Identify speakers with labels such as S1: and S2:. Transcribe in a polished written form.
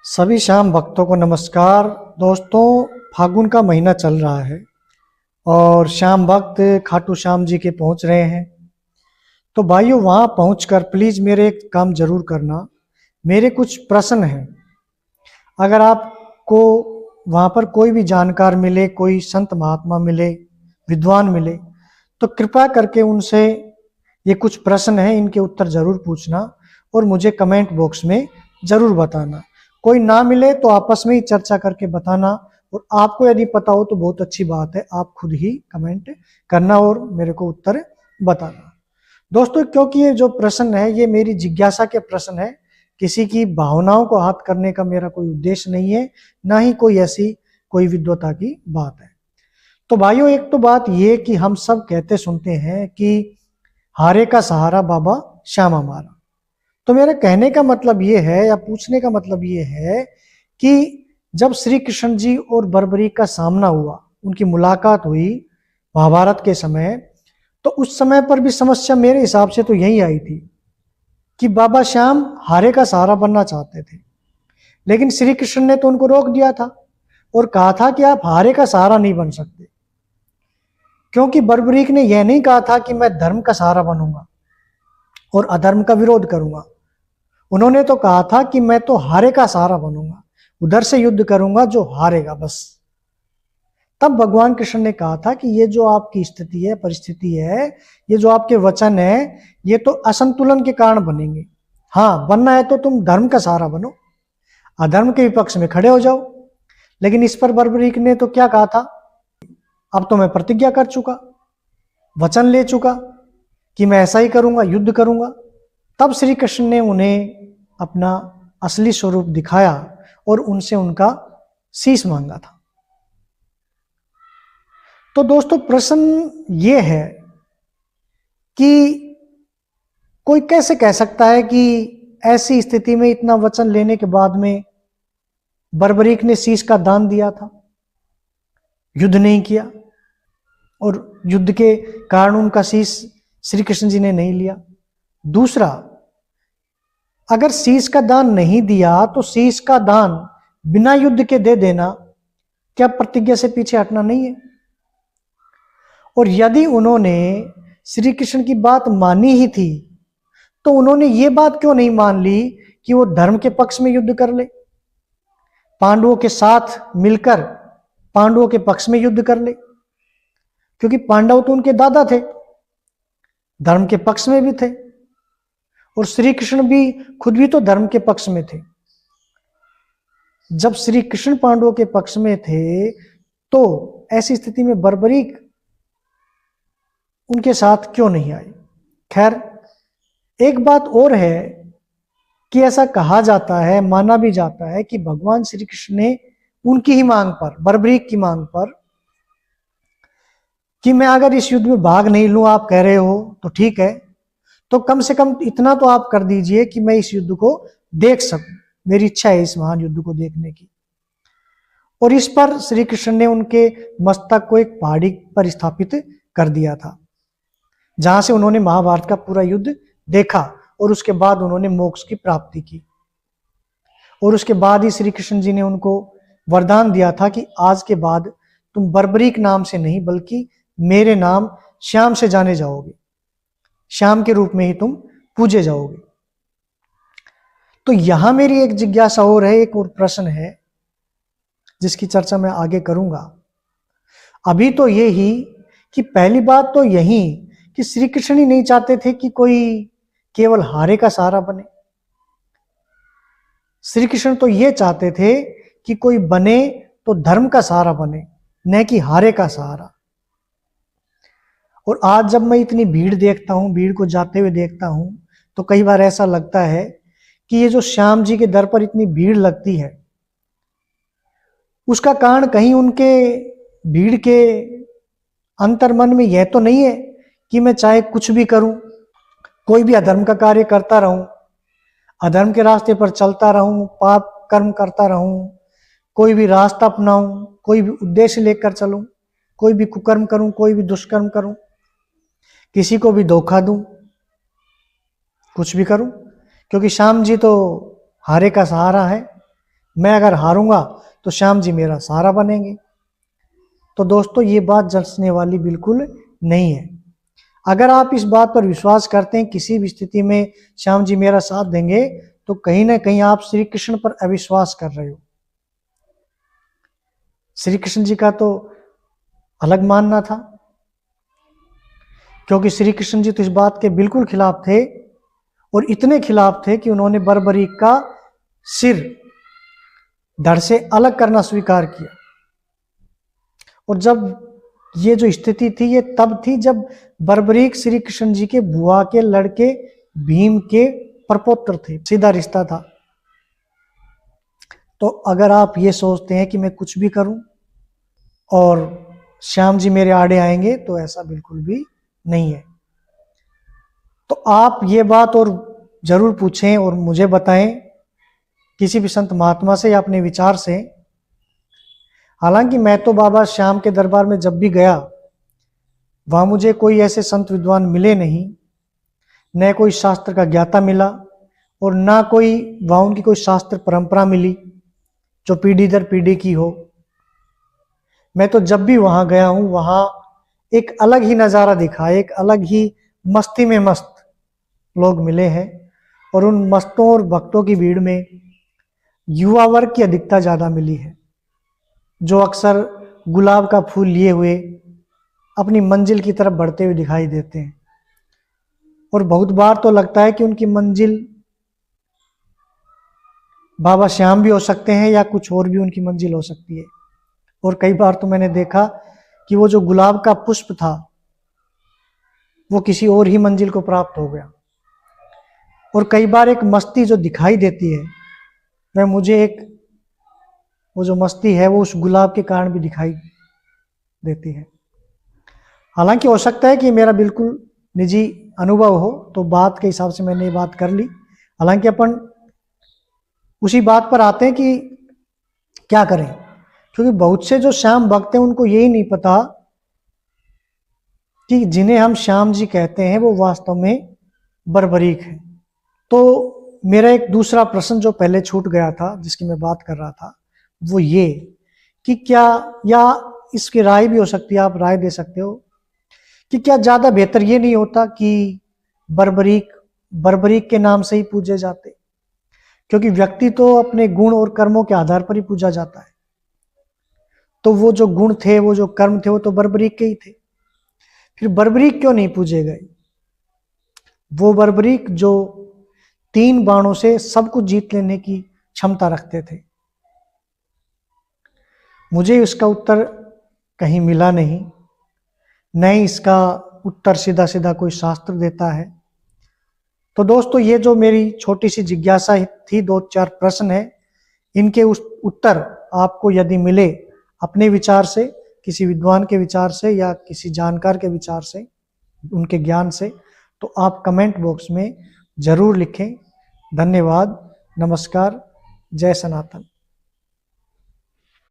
S1: सभी श्याम भक्तों को नमस्कार। दोस्तों, फागुन का महीना चल रहा है और श्याम भक्त खाटू श्याम जी के पहुंच रहे हैं। तो भाइयों, वहां पहुंचकर प्लीज मेरे एक काम जरूर करना। मेरे कुछ प्रश्न हैं। अगर आपको वहां पर कोई भी जानकार मिले, कोई संत महात्मा मिले, विद्वान मिले, तो कृपया करके उनसे ये कुछ प्रश्न हैं, इनके उत्तर जरूर पूछना और मुझे कमेंट बॉक्स में जरूर बताना। कोई ना मिले तो आपस में ही चर्चा करके बताना, और आपको यदि पता हो तो बहुत अच्छी बात है, आप खुद ही कमेंट करना और मेरे को उत्तर बताना। दोस्तों, क्योंकि ये जो प्रश्न है ये मेरी जिज्ञासा के प्रश्न है, किसी की भावनाओं को आहत करने का मेरा कोई उद्देश्य नहीं है, ना ही कोई ऐसी कोई विद्वता की बात है। तो भाइयों, एक तो बात ये कि हम सब कहते सुनते हैं कि हारे का सहारा बाबा श्याम हमारा। तो मेरे कहने का मतलब ये है या पूछने का मतलब ये है कि जब श्री कृष्ण जी और बर्बरीक का सामना हुआ, उनकी मुलाकात हुई महाभारत के समय, तो उस समय पर भी समस्या मेरे हिसाब से तो यही आई थी कि बाबा श्याम हारे का सहारा बनना चाहते थे, लेकिन श्री कृष्ण ने तो उनको रोक दिया था और कहा था कि आप हारे का सहारा नहीं बन सकते, क्योंकि बर्बरीक ने यह नहीं कहा था कि मैं धर्म का सहारा बनूंगा और अधर्म का विरोध करूंगा। उन्होंने तो कहा था कि मैं तो हारे का सहारा बनूंगा, उधर से युद्ध करूंगा जो हारेगा बस। तब भगवान कृष्ण ने कहा था कि ये जो आपकी स्थिति है, परिस्थिति है, ये जो आपके वचन है, ये तो असंतुलन के कारण बनेंगे। हाँ, बनना है तो तुम धर्म का सहारा बनो, अधर्म के विपक्ष में खड़े हो जाओ। लेकिन इस पर बर्बरीक ने तो क्या कहा था, अब तो मैं प्रतिज्ञा कर चुका, वचन ले चुका कि मैं ऐसा ही करूंगा, युद्ध करूंगा। तब श्री कृष्ण ने उन्हें अपना असली स्वरूप दिखाया और उनसे उनका शीश मांगा था। तो दोस्तों, प्रश्न ये है कि कोई कैसे कह सकता है कि ऐसी स्थिति में इतना वचन लेने के बाद में बर्बरीक ने शीश का दान दिया था, युद्ध नहीं किया, और युद्ध के कारण उनका शीश श्री कृष्ण जी ने नहीं लिया। दूसरा, अगर शीश का दान नहीं दिया तो शीश का दान बिना युद्ध के दे देना क्या प्रतिज्ञा से पीछे हटना नहीं है? और यदि उन्होंने श्री कृष्ण की बात मानी ही थी तो उन्होंने ये बात क्यों नहीं मान ली कि वो धर्म के पक्ष में युद्ध कर ले, पांडवों के साथ मिलकर पांडवों के पक्ष में युद्ध कर ले? क्योंकि पांडव तो उनके दादा थे, धर्म के पक्ष में भी थे, और श्री कृष्ण भी खुद भी तो धर्म के पक्ष में थे। जब श्री कृष्ण पांडवों के पक्ष में थे तो ऐसी स्थिति में बर्बरीक उनके साथ क्यों नहीं आई? खैर, एक बात और है कि ऐसा कहा जाता है, माना भी जाता है कि भगवान श्री कृष्ण ने उनकी ही मांग पर, बर्बरीक की मांग पर, कि मैं अगर इस युद्ध में भाग नहीं लूं, आप कह रहे हो तो ठीक है, तो कम से कम इतना तो आप कर दीजिए कि मैं इस युद्ध को देख सकूं, मेरी इच्छा है इस महान युद्ध को देखने की। और इस पर श्री कृष्ण ने उनके मस्तक को एक पहाड़ी पर स्थापित कर दिया था, जहां से उन्होंने महाभारत का पूरा युद्ध देखा, और उसके बाद उन्होंने मोक्ष की प्राप्ति की। और उसके बाद ही श्री कृष्ण जी ने उनको वरदान दिया था कि आज के बाद तुम बर्बरीक नाम से नहीं बल्कि मेरे नाम श्याम से जाने जाओगे, श्याम के रूप में ही तुम पूजे जाओगे। तो यहां मेरी एक जिज्ञासा और है, एक और प्रश्न है जिसकी चर्चा मैं आगे करूंगा। अभी तो ये ही कि पहली बात तो यही कि श्री कृष्ण ही नहीं चाहते थे कि कोई केवल हारे का सहारा बने। श्री कृष्ण तो ये चाहते थे कि कोई बने तो धर्म का सहारा बने, न कि हारे का सहारा। और आज जब मैं इतनी भीड़ देखता हूं, भीड़ को जाते हुए देखता हूं, तो कई बार ऐसा लगता है कि ये जो श्याम जी के दर पर इतनी भीड़ लगती है, उसका कारण कहीं उनके भीड़ के अंतर्मन में यह तो नहीं है कि मैं चाहे कुछ भी करूं, कोई भी अधर्म का कार्य करता रहूं, अधर्म के रास्ते पर चलता रहूं, पाप कर्म करता रहूं, कोई भी रास्ता अपनाऊं, कोई भी उद्देश्य लेकर चलूं, कोई भी कुकर्म करूं, कोई भी दुष्कर्म करूं, किसी को भी धोखा दूं, कुछ भी करूं, क्योंकि श्याम जी तो हारे का सहारा है, मैं अगर हारूंगा तो श्याम जी मेरा सहारा बनेंगे। तो दोस्तों ये बात जचने वाली बिल्कुल नहीं है। अगर आप इस बात पर विश्वास करते हैं किसी भी स्थिति में श्याम जी मेरा साथ देंगे, तो कहीं ना कहीं आप श्री कृष्ण पर अविश्वास कर रहे हो। श्री कृष्ण जी का तो अलग मानना था, क्योंकि श्री कृष्ण जी तो इस बात के बिल्कुल खिलाफ थे, और इतने खिलाफ थे कि उन्होंने बर्बरीक का सिर धड़ से अलग करना स्वीकार किया। और जब ये जो स्थिति थी ये तब थी जब बर्बरीक श्री कृष्ण जी के बुआ के लड़के भीम के प्रपौत्र थे, सीधा रिश्ता था। तो अगर आप ये सोचते हैं कि मैं कुछ भी करूं और श्याम जी मेरे आड़े आएंगे, तो ऐसा बिल्कुल भी नहीं है। तो आप ये बात और जरूर पूछें और मुझे बताएं किसी भी संत महात्मा से या अपने विचार से। हालांकि मैं तो बाबा श्याम के दरबार में जब भी गया, वहां मुझे कोई ऐसे संत विद्वान मिले नहीं, न कोई शास्त्र का ज्ञाता मिला, और ना कोई वहां उनकी कोई शास्त्र परंपरा मिली जो पीढ़ी दर पीढ़ी की हो। मैं तो जब भी वहां गया हूं, वहां एक अलग ही नज़ारा दिखा, एक अलग ही मस्ती में मस्त लोग मिले हैं। और उन मस्तों और भक्तों की भीड़ में युवा वर्ग की अधिकता ज़्यादा मिली है, जो अक्सर गुलाब का फूल लिए हुए अपनी मंजिल की तरफ बढ़ते हुए दिखाई देते हैं। और बहुत बार तो लगता है कि उनकी मंजिल बाबा श्याम भी हो सकते हैं या कुछ और भी उनकी मंजिल हो सकती है। और कई बार तो मैंने देखा कि वो जो गुलाब का पुष्प था वो किसी और ही मंजिल को प्राप्त हो गया। और कई बार एक मस्ती जो दिखाई देती है, वह मुझे एक वो जो मस्ती है वो उस गुलाब के कारण भी दिखाई देती है। हालांकि हो सकता है कि मेरा बिल्कुल निजी अनुभव हो, तो बात के हिसाब से मैंने ये बात कर ली। हालांकि अपन उसी बात पर आते हैं कि क्या करें, क्योंकि बहुत से जो श्याम भक्त हैं उनको यही नहीं पता कि जिन्हें हम श्याम जी कहते हैं वो वास्तव में बर्बरीक है। तो मेरा एक दूसरा प्रश्न जो पहले छूट गया था, जिसकी मैं बात कर रहा था, वो ये कि क्या, या इसकी राय भी हो सकती है, आप राय दे सकते हो कि क्या ज्यादा बेहतर ये नहीं होता कि बर्बरीक के नाम से ही पूजे जाते, क्योंकि व्यक्ति तो अपने गुण और कर्मों के आधार पर ही पूजा जाता है। तो वो जो गुण थे, वो जो कर्म थे, वो तो बर्बरीक के ही थे। फिर बर्बरीक क्यों नहीं पूजे गए? वो बर्बरीक जो 3 बाणों से सब कुछ जीत लेने की क्षमता रखते थे। मुझे इसका उत्तर कहीं मिला नहीं, न ही इसका उत्तर सीधा सीधा कोई शास्त्र देता है। तो दोस्तों ये जो मेरी छोटी सी जिज्ञासा थी, 2-4 प्रश्न है, इनके उस उत्तर आपको यदि मिले अपने विचार से, किसी विद्वान के विचार से या किसी जानकार के विचार से, उनके ज्ञान से, तो आप कमेंट बॉक्स में जरूर लिखें। धन्यवाद, नमस्कार, जय सनातन।